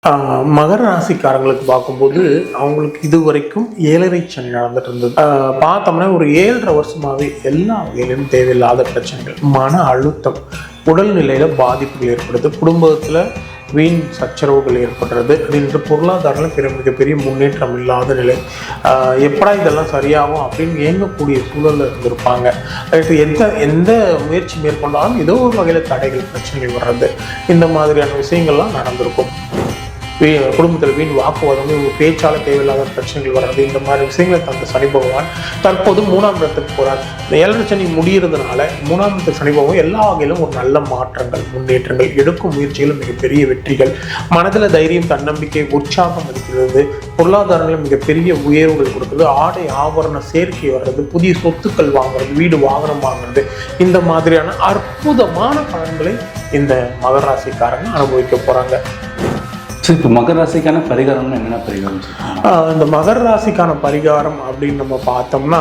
மகர ராசிக்காரங்களுக்கு பார்க்கும்போது அவங்களுக்கு இது வரைக்கும் 7.5 சனி நடந்துட்டு இருந்தது. பார்த்தோம்னா ஒரு 7.5 வருஷமாவே எல்லா வகையிலும் தேவையில்லாத பிரச்சனைகள், மன அழுத்தம், உடல்நிலையில பாதிப்புகள் ஏற்படுது, குடும்பத்துல வீண் சச்சரவுகள் ஏற்படுறது, அப்படின்ற பொருளாதாரம் மிகப்பெரிய முன்னேற்றம் இல்லாத நிலை. எப்படா இதெல்லாம் சரியாகும் அப்படின்னு இயங்கக்கூடிய சூழலில் இருந்திருப்பாங்க. எந்த முயற்சி மேற்கொண்டாலும் ஏதோ ஒரு வகையில் தடைகள், பிரச்சனைகள் வர்றது, இந்த மாதிரியான விஷயங்கள்லாம் நடந்திருக்கும். குடும்பத்தில் வீண் வாக்குவாதம், பேச்சால தேவையில்லாத பிரச்சனைகள் வர்றது, இந்த மாதிரி விஷயங்களை தந்த சனி பகவான் தற்போது 3ஆம் இடத்துக்கு போறார். இந்த 7.5 சனி முடிகிறதுனால 3ஆம் இடத்துக்கு சனி பகவான் எல்லா வகையிலும் ஒரு நல்ல மாற்றங்கள், முன்னேற்றங்கள், எடுக்கும் முயற்சிகளும் மிகப்பெரிய வெற்றிகள், மனதில் தைரியம், தன்னம்பிக்கை, உற்சாகம் அளிக்கிறது, பொருளாதாரங்களும் மிகப்பெரிய உயர்வுகள் கொடுக்குறது, ஆடை ஆபரண சேர்க்கை வர்றது, புதிய சொத்துக்கள் வாங்குறது, வீடு வாகனம் வாங்குறது, இந்த மாதிரியான அற்புதமான பலன்களை இந்த மகர ராசிக்காரங்க அனுபவிக்க போறாங்க. இப்போ மகர ராசிக்கான பரிகாரம்னு என்னென்ன பரிகாரம்? இந்த மகர ராசிக்கான பரிகாரம் அப்படின்னு நம்ம பார்த்தோம்னா,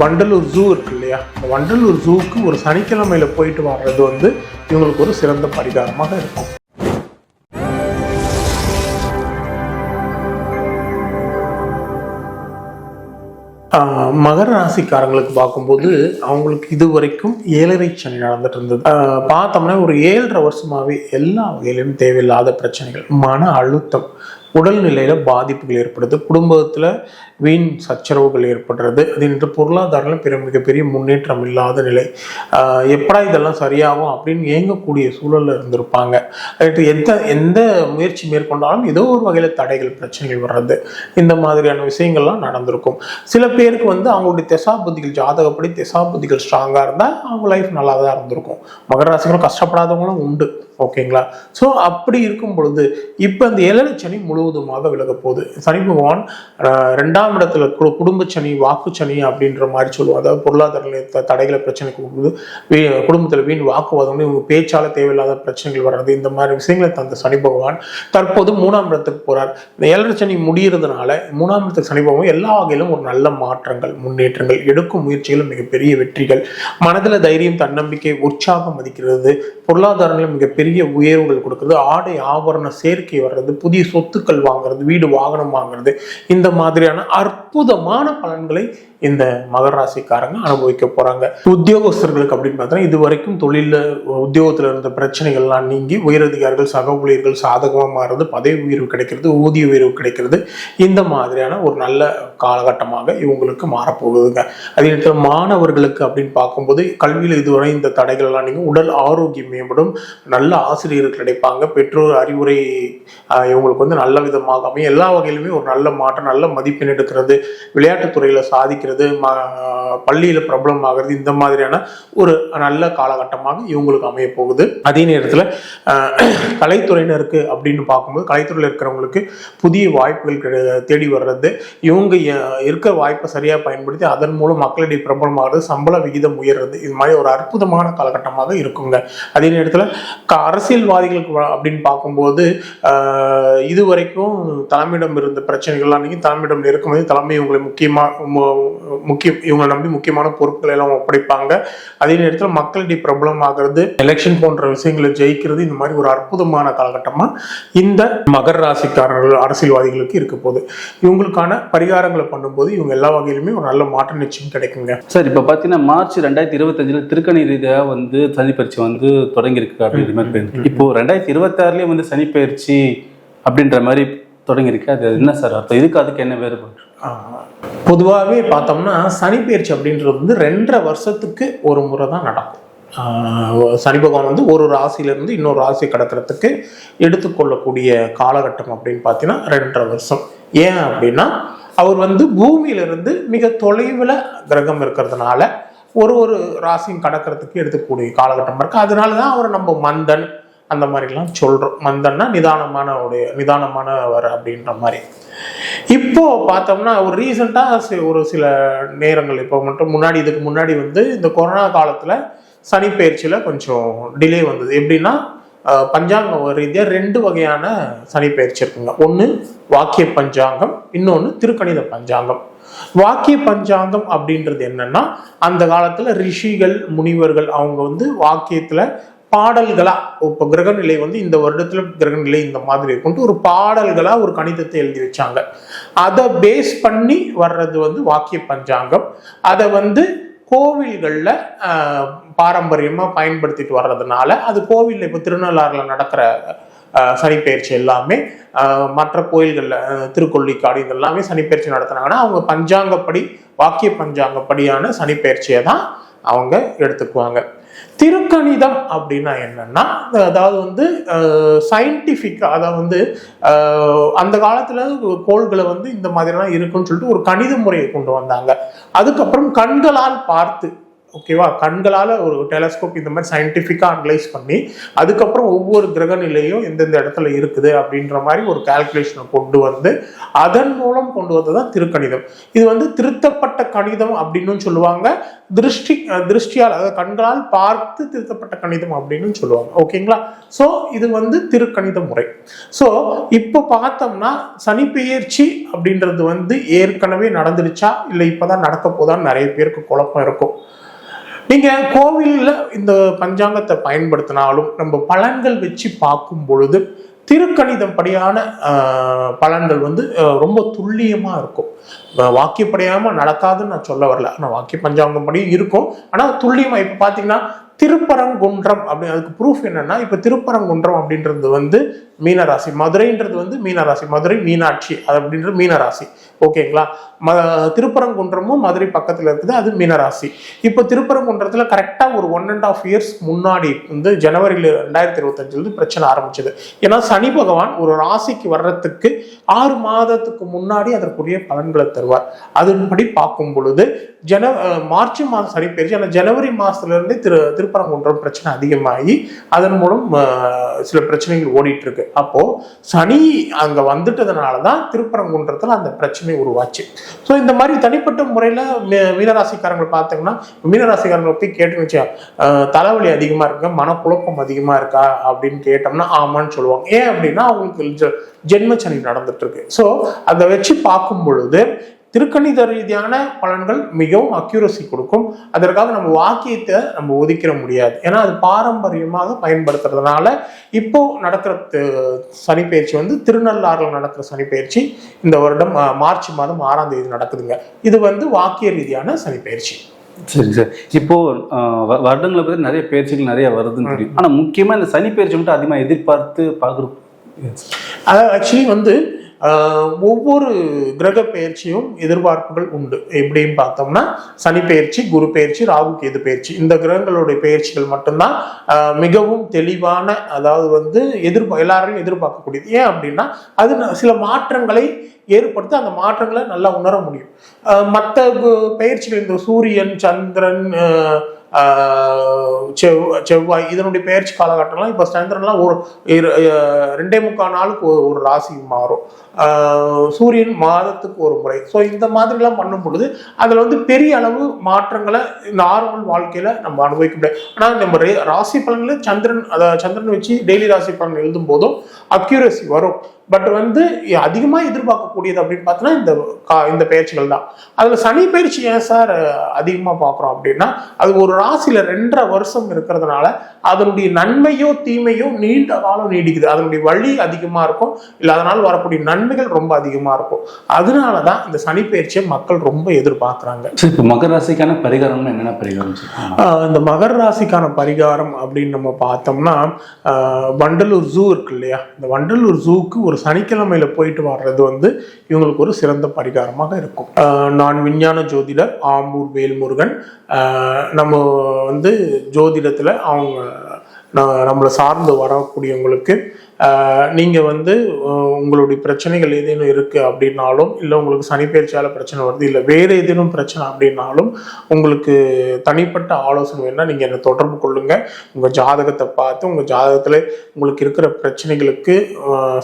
வண்டலூர் ஜூ இருக்கு இல்லையா, வண்டலூர் ஜூவுக்கு ஒரு சனிக்கிழமையில போயிட்டு வர்றது இவங்களுக்கு ஒரு சிறந்த பரிகாரமாக இருக்கும். மகர ராசிக்காரங்களுக்கு பார்க்கும்போது அவங்களுக்கு இது வரைக்கும் 7.5 சனி நடந்துட்டு இருந்தது. பார்த்தோம்னா ஒரு 7.5 வருஷமாவே எல்லா வகையிலும் தேவையில்லாத பிரச்சனைகள், மன அழுத்தம், உடல்நிலையில பாதிப்புகள் ஏற்படுது, குடும்பத்துல வீண் சச்சரவுகள் ஏற்படுறது, அப்படின்ற பொருளாதாரம் மிகப்பெரிய முன்னேற்றம் இல்லாத நிலை. எப்படா இதெல்லாம் சரியாகும் அப்படின்னு இயங்கக்கூடிய சூழல்ல இருந்திருப்பாங்க. எந்த முயற்சி மேற்கொண்டாலும் ஏதோ ஒரு வகையில தடைகள், பிரச்சனைகள் வர்றது, இந்த மாதிரியான விஷயங்கள்லாம் நடந்திருக்கும். சில பேருக்கு அவங்களுடைய திசாபுத்திகள், ஜாதகப்படி திசாபுத்திகள் ஸ்ட்ராங்கா இருந்தா அவங்க லைஃப் நல்லா தான் இருந்திருக்கும். மகர ராசிகளும் கஷ்டப்படாதவங்களும் உண்டு. ஓகேங்களா? ஸோ அப்படி இருக்கும் பொழுது இப்போ இந்த 7.5 சனி முழுவதுமாக விலக போகுது. சனி பகவான் 2ஆம் இடத்துல குடும்ப சனி, வாக்கு சனி அப்படின்ற மாதிரி சொல்லுவோம். அதாவது பொருளாதார தடைகளை, பிரச்சனை கொடுக்குது, குடும்பத்தில் வீண் வாக்குவாதம், இவங்க பேச்சால தேவையில்லாத பிரச்சனைகள் வர்றது, இந்த மாதிரி விஷயங்களை தந்த சனி பகவான் தற்போது 3ஆம் இடத்துக்கு போறார். இந்த 7.5 சனி முடிகிறதுனால 3ஆம் இடத்துக்கு சனி பகவான் எல்லா வகையிலும் ஒரு நல்ல மாற்றங்கள், முன்னேற்றங்கள், எடுக்கும் முயற்சிகளும் மிகப்பெரிய வெற்றிகள், மனதில் தைரியம், தன்னம்பிக்கை, உற்சாகம் அளிக்கிறது, பொருளாதாரங்களும் மிகப்பெரிய உயர்வுகள் கொடுக்குறது, ஆடை ஆபரண சேர்க்கை வர்றது, புதிய சொத்துக்கள் வாங்குறது, வீடு வாகனம் வாங்குறது, இந்த மாதிரியான அற்புதமான பலன்களை இந்த மகர ராசிக்காரங்க அனுபவிக்க போறாங்க. உத்தியோகஸ்தர்களுக்கு அப்படின்னு பார்த்தோன்னா இது வரைக்கும் தொழில உத்தியோகத்துல இருந்த பிரச்சனைகள்லாம் நீங்கி உயரதிகாரிகள், சக ஊழியர்கள் சாதகமாக மாறுறது, பதவி உயர்வு கிடைக்கிறது, ஊதிய உயர்வு கிடைக்கிறது, இந்த மாதிரியான ஒரு நல்ல காலகட்டமாக இவங்களுக்கு மாறப்போகுதுங்க. அதே நேரத்தில் மாணவர்களுக்கு அப்படின்னு பார்க்கும்போது கல்வியில் இதுவரை இந்த தடைகள் எல்லாம் நீங்க உடல் ஆரோக்கியம் மேம்படும், நல்ல ஆசிரியர்கள் கிடைப்பாங்க, பெற்றோர் அறிவுரை இவங்களுக்கு நல்ல விதமாக அமையும், எல்லா வகையிலுமே ஒரு நல்ல மாற்றம், நல்ல மதிப்பெண் எடுக்கிறது, விளையாட்டுத்துறையில சாதிக்கிறது, பள்ளியில பிரபலம் ஆகிறது, இந்த மாதிரியான ஒரு நல்ல காலகட்டமாக இவங்களுக்கு அமைய போகுது. அதே நேரத்தில் கலைத்துறையினருக்கு அப்படின்னு பார்க்கும்போது கலைத்துறையில் இருக்கிறவங்களுக்கு புதிய வாய்ப்புகள் தேடி வர்றது, இவங்க இருக்கிற வாய்ப்பை சரியா பயன்படுத்தி அதன் மூலம் மக்களிடையே பிரபலம் ஆகிறது, சம்பள விகிதம் உயர்றது, இது மாதிரி ஒரு அற்புதமான காலகட்டமாக இருக்குங்க. அதே நேரத்தில் அரசியல்வாதிகளுக்கு அப்படின்னு பார்க்கும்போது இதுவரைக்கும் தலைமையிடம் இருந்த பிரச்சனைகள்லாம் நீங்க தலைமையிடம் இருக்கும்போது தலைமை இவங்களை இவங்களை நம்பி முக்கியமான பொறுப்புகளை எல்லாம் ஒப்படைப்பாங்க. அதே நேரத்தில் மக்களிடையே பிரபலம் ஆகிறது, எலெக்ஷன் போன்ற விஷயங்களை ஜெயிக்கிறது, இந்த மாதிரி ஒரு அற்புதமான காலகட்டமா இந்த மகர ராசிக்காரர்கள், அரசியல்வாதிகளுக்கு இருக்க போகுது. இவங்களுக்கான பரிகாரங்களை பண்ணும்போது இவங்க எல்லா வகையிலுமே ஒரு நல்ல மாற்றம் நிச்சயம் கிடைக்குங்க. சார், இப்ப பாத்தீங்கன்னா மார்ச் 2025 திருக்கணி ரீதியா சனி பயிற்சி தொடங்கியிருக்கு அப்படின்ற மாதிரி, இப்போ 2026 சனி பயிற்சி அப்படின்ற மாதிரி தொடங்கியிருக்கு. அது என்ன சார் அர்த்தம்? இதுக்கு அதுக்கு என்ன வேறுபாடு? பொதுவாகவே பார்த்தோம்னா சனி பயிற்சி அப்படின்றது 2.5 வருஷத்துக்கு ஒரு முறை தான் நடக்கும். சனி பகவான் ஒரு ராசியிலிருந்து இன்னொரு ராசி கடக்கிறதுக்கு எடுத்துக்கொள்ளக்கூடிய காலகட்டம் அப்படின்னு பார்த்தீங்கன்னா 2.5 வருஷம். ஏன் அப்படின்னா அவர் பூமியிலிருந்து மிக தொலைவில் கிரகம் இருக்கிறதுனால ஒரு ராசியும் கடக்கிறதுக்கு எடுத்துக்கூடிய காலகட்டம் இருக்கு. அதனாலதான் அவர் நம்ம மந்தன் அந்த மாதிரிலாம் சொல்றோம். மந்தன்னா நிதானமானவர் அப்படின்ற மாதிரி. இப்போ பார்த்தோம்னா ஒரு ரீசெண்டா ஒரு சில நேரங்கள் இப்போ மட்டும் இதுக்கு முன்னாடி இந்த கொரோனா காலத்துல சனி பயிற்சியில கொஞ்சம் டிலே வந்தது. எப்படின்னா பஞ்சாங்கம் ரீதியா 2 வகையான சனி பயிற்சி இருக்குங்க. ஒன்று வாக்கிய பஞ்சாங்கம், இன்னொன்று திருக்கணித பஞ்சாங்கம். வாக்கிய பஞ்சாங்கம் அப்படின்றது என்னன்னா அந்த காலத்துல ரிஷிகள், முனிவர்கள் அவங்க வாக்கியத்துல பாடல்களா, இப்போ கிரகநிலை வந்து இந்த வருடத்துல கிரகநிலை இந்த மாதிரி இருக்கும்ட்டு ஒரு பாடல்களா ஒரு கணிதத்தை எழுதி வச்சாங்க. அதை பேஸ் பண்ணி வர்றது வந்து வாக்கிய பஞ்சாங்கம். அதை வந்து கோவில்கள்ல பாரம்பரியமா பயன்படுத்திட்டு வர்றதுனால அது கோவில்ல இப்போ திருநள்ளாறுல நடக்கிற சனிப்பெயர்ச்சி எல்லாமே மற்ற கோயில்கள்ல திருக்கொள்ளிக்காடு இதெல்லாமே சனிப்பெயர்ச்சி நடத்துனாங்கன்னா அவங்க பஞ்சாங்கப்படி வாக்கிய பஞ்சாங்கப்படியான சனிப்பெயர்ச்சியை தான் அவங்க எடுத்துக்குவாங்க. திருக்கணிதம் அப்படின்னா என்னன்னா, அதாவது வந்து சயின்டிபிக்கா, அதாவது வந்து அந்த காலத்துல கோள்களை வந்து இந்த மாதிரிலாம் இருக்குன்னு சொல்லிட்டு ஒரு கணித முறையை கொண்டு வந்தாங்க. அதுக்கப்புறம் கண்களால் பார்த்து, ஓகேவா, கண்களால் ஒரு டெலஸ்கோப் இந்த மாதிரி சயின்டிஃபிக்காக அனலைஸ் பண்ணி அதுக்கப்புறம் ஒவ்வொரு கிரக நிலையும் எந்தெந்த இடத்துல இருக்குது அப்படின்ற மாதிரி ஒரு கால்குலேஷனை கொண்டு வந்து அதன் மூலம் கொண்டு வந்ததுதான் திருக்கணிதம். இது வந்து திருத்தப்பட்ட கணிதம் அப்படின்னு சொல்லுவாங்க. திருஷ்டியால், அதாவது கண்களால் பார்த்து திருத்தப்பட்ட கணிதம் அப்படின்னு சொல்லுவாங்க. ஓகேங்களா? ஸோ இது வந்து திருக்கணித முறை. ஸோ இப்போ பார்த்தோம்னா சனிப்பெயர்ச்சி அப்படின்றது வந்து ஏற்கனவே நடந்துடுச்சா இல்லை இப்போதான் நடக்க போதான்னு நிறைய பேருக்கு குழப்பம் இருக்கும். நீங்க கோவில்ல இந்த பஞ்சாங்கத்தை பயன்படுத்தினாலும் நம்ம பலன்கள் வச்சு பார்க்கும் பொழுது திருக்கணிதம் படியான பலன்கள் வந்து ரொம்ப துல்லியமா இருக்கும். வாக்கியப்படியாம நடக்காதுன்னு நான் சொல்ல வரல, ஆனா வாக்கிய பஞ்சாங்கம் படியும் இருக்கும், ஆனா துல்லியமா. இப்ப பாத்தீங்கன்னா திருப்பரங்குன்றம் அப்படி, அதுக்கு ப்ரூஃப் என்னன்னா, இப்ப திருப்பரங்குன்றம் அப்படின்றது வந்து மீனராசி, மதுரைன்றது வந்து மீனராசி, மதுரை மீனாட்சி அது அப்படின்றது மீனராசி. ஓகேங்களா? திருப்பரங்குன்றமும் மதுரை பக்கத்துல இருக்குது, அது மீனராசி. இப்போ திருப்பரங்குன்றத்துல கரெக்டா ஒரு 1.5 years முன்னாடி வந்து ஜனவரியில 2025 பிரச்சனை ஆரம்பிச்சது. ஏன்னா சனி பகவான் ஒரு ராசிக்கு வர்றதுக்கு 6 மாதத்துக்கு முன்னாடி அதற்குரிய பலன்களை தருவார். அதன்படி பார்க்கும் பொழுது மார்ச் மாதம் சனி பெயர்ச்சி, ஆனால் ஜனவரி மாசத்துல இருந்தே திருப்பரங்குன்றம் பிரச்சனை அதிகமாகி அதன் மூலம் சில பிரச்சனைகள் ஓடிட்டு இருக்கு. அப்போ சனி அங்க வந்துட்டதுனாலதான் திருப்பரங்குன்றத்துல அந்த பிரச்சனை உருவாச்சு. ஸோ இந்த மாதிரி தனிப்பட்ட முறையில மீனராசிக்காரங்களை பார்த்தீங்கன்னா, மீனராசிக்காரங்களை போய் கேட்டுன்னு தலைவலி அதிகமா இருக்கா, மனக்குழப்பம் அதிகமா இருக்கா அப்படின்னு கேட்டோம்னா ஆமான்னு சொல்லுவாங்க. ஏன் அப்படின்னா அவங்களுக்கு ஜென்மச்சனி நடந்துட்டு இருக்கு. ஸோ அதை வச்சு பார்க்கும் பொழுது திருக்கணித ரீதியான பலன்கள் மிகவும் அக்யூரசி கொடுக்கும். அதற்காக நம்ம வாக்கியத்தை நம்ம ஒதுக்கிட முடியாது, ஏன்னா அது பாரம்பரியமாக பயன்படுத்துறதுனால. இப்போ நடக்கிற சனிப்பெயர்ச்சி வந்து திருநள்ளாறுல நடக்கிற சனிப்பெயர்ச்சி இந்த வருடம் மார்ச் மாதம் 6ஆம் தேதி நடக்குதுங்க. இது வந்து வாக்கிய ரீதியான சனிப்பெயர்ச்சி. சரி சார், இப்போ வருடங்களை பற்றி நிறைய பயிற்சிகள் நிறைய வருதுன்னு தெரியும், ஆனா முக்கியமா இந்த சனிப்பெயர்ச்சி மட்டும் அதிகமாக எதிர்பார்த்து பார்க்குறோம். அதாவது ஆக்சுவலி வந்து ஒவ்வொரு கிரக பெயர்ச்சியும் எதிர்பார்ப்புகள் உண்டு. எப்படின்னு பார்த்தோம்னா சனி பெயர்ச்சி, குரு பெயர்ச்சி, ராகு கேது பெயர்ச்சி, இந்த கிரகங்களுடைய பெயர்ச்சிகள் மட்டும்தான் மிகவும் தெளிவான, அதாவது வந்து எல்லாரையும் எதிர்பார்க்கக்கூடியது. ஏன் அப்படின்னா அது சில மாற்றங்களை ஏற்படுத்தி அந்த மாற்றங்களை நல்லா உணர முடியும். மற்ற பெயர்ச்சிகள் இந்த சூரியன், சந்திரன், செவ்வாய் இதனுடைய பெயர்ச்சி காலகட்டம்லாம் இப்போ சந்திரன்லாம் ஒரு 2.25 நாளுக்கு ஒரு ராசி மாறும், சூரியன் மாதத்துக்கு ஒரு முறை. ஸோ இந்த மாதிரிலாம் பண்ணும் பொழுது அதில் வந்து பெரிய அளவு மாற்றங்களை நார்மல் வாழ்க்கையில நம்ம அனுபவிக்க முடியாது. ஆனால் நம்ம ராசி பலன்களை சந்திரன் வச்சு டெய்லி ராசி பலன் எழுதும் போதும் அக்யூரசி வரும். பட் வந்து அதிகமாக எதிர்பார்க்கக்கூடியது அப்படின்னு பார்த்தோன்னா இந்த பயிற்சிகள் தான். அதில் சனி பயிற்சி ஏன் சார் அதிகமாக பார்க்குறோம் அப்படின்னா, அது ஒரு ராசியில் 2.5 வருஷம் இருக்கிறதுனால அதனுடைய நன்மையோ தீமையோ நீண்ட காலம் நீடிக்குது. அதனுடைய வழி அதிகமாக இருக்கும், இல்லை அதனால் வரக்கூடிய நன்மைகள் ரொம்ப அதிகமாக இருக்கும். அதனால தான் இந்த சனி பயிற்சியை மக்கள் ரொம்ப எதிர்பார்க்குறாங்க. இப்போ மகர ராசிக்கான பரிகாரம்னு என்னென்ன பரிகாரம்? இந்த மகர ராசிக்கான பரிகாரம் அப்படின்னு நம்ம பார்த்தோம்னா, வண்டலூர் ஜூ இருக்கு இல்லையா, இந்த வண்டலூர் ஜூக்கு ஒரு சனிக்கிழமையில போயிட்டு வர்றது வந்து இவங்களுக்கு ஒரு சிறந்த பரிகாரமாக இருக்கும். நான் விஞ்ஞான ஜோதிடர் ஆம்பூர் வேல்முருகன். நம்ம வந்து ஜோதிடத்துல அவங்க நம்மளை சார்ந்து வரக்கூடியவங்களுக்கு நீங்கள் வந்து உங்களுடைய பிரச்சனைகள் ஏதேனும் இருக்குது அப்படின்னாலும், இல்லை உங்களுக்கு சனிப்பெயர்ச்சியால் பிரச்சனை வருது, இல்லை வேறு ஏதேனும் பிரச்சனை அப்படின்னாலும் உங்களுக்கு தனிப்பட்ட ஆலோசனை வேணும்னா நீங்கள் என்னை தொடர்பு கொள்ளுங்கள். உங்கள் ஜாதகத்தை பார்த்து உங்கள் ஜாதகத்தில் உங்களுக்கு இருக்கிற பிரச்சனைகளுக்கு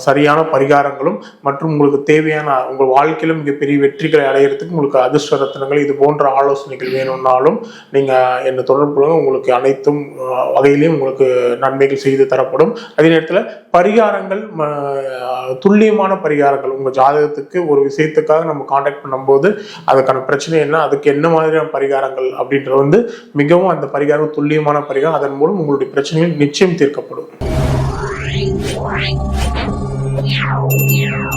சரியான பரிகாரங்களும் மற்றும் உங்களுக்கு தேவையான உங்கள் வாழ்க்கையில மிகப்பெரிய வெற்றிகளை அடையிறதுக்கு உங்களுக்கு அதிர்ஷ்ட ரத்தினங்கள் இது போன்ற ஆலோசனைகள் வேணும்னாலும் நீங்கள் என்னை தொடர்பு கொள்ளுங்கள். உங்களுக்கு அனைத்தும் வகையிலையும் உங்களுக்கு நன்மைகள் செய்து தரப்படும். அதே நேரத்தில் பரிகாரங்கள் துல்லியமான பரிகாரங்கள் உங்கள் ஜாதகத்துக்கு ஒரு விஷயத்துக்காக நம்ம காண்டாக்ட் பண்ணும்போது அதுக்கான பிரச்சனை என்ன, அதுக்கு என்ன மாதிரியான பரிகாரங்கள் அப்படின்றது வந்து மிகவும் அந்த பரிகாரம் துல்லியமான பரிகாரம். அதன் மூலம் உங்களுடைய பிரச்சனைகள் நிச்சயம் தீர்க்கப்படும்.